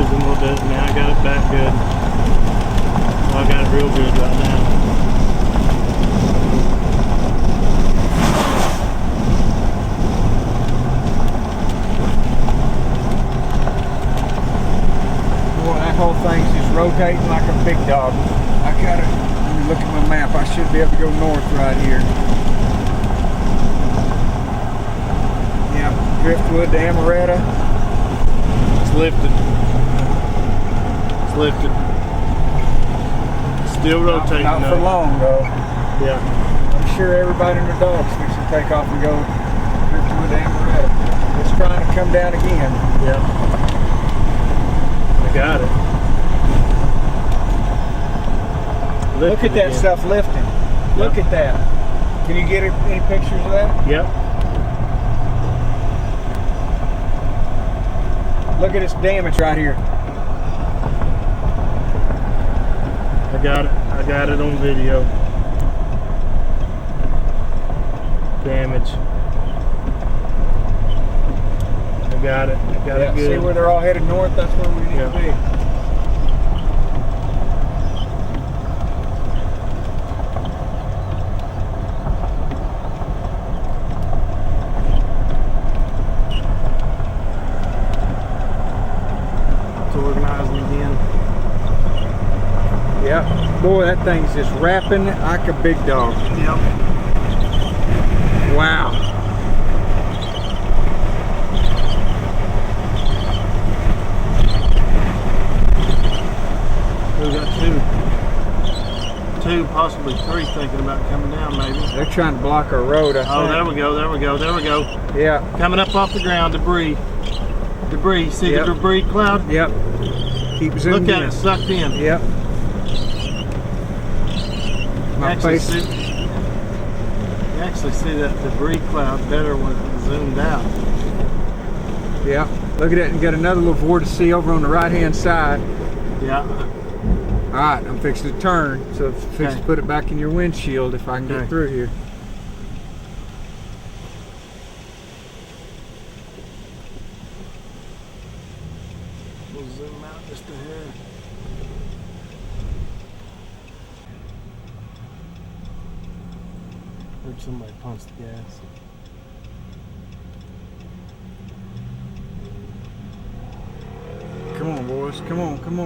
losing a little bit. Now I got it back good. Well, I got it real good right now. Boy, that whole thing's just rotating like a big dog. I got it. Let me look at my map. I should be able to go north right here. Yeah, Driftwood to Amaretta. It's lifted. It's lifted. Still rotating. Not for long though. Yeah. I'm sure everybody and their dogs fixing to take off and go Driftwood to Amaretta. It's trying to come down again. Yeah. I got it. Look at that stuff lifting. Look at that. Can you get any pictures of that? Yep. Look at this damage right here. I got it. I got it on video. Damage. I got it. I got it good. See where they're all headed north? That's where we need to be. Organizing again. Yeah, boy, that thing's just wrapping like a big dog. Yep. Wow. We got two, possibly three thinking about coming down maybe. They're trying to block our road, I think. Oh, there we go, there we go, there we go. Yeah. Coming up off the ground, debris. Debris, see the debris cloud? Yep. Keep zooming Look at in. it, sucked in. Yep. My face. You actually see that debris cloud better when it's zoomed out. Yeah. Look at it, and got another little vortice over on the right hand side. Yeah. Alright, I'm fixing to turn, so fix to put it back in your windshield if I can get through here. We'll zoom out just a hair. Heard somebody punch the gas. Come on, boys. Come on, come on.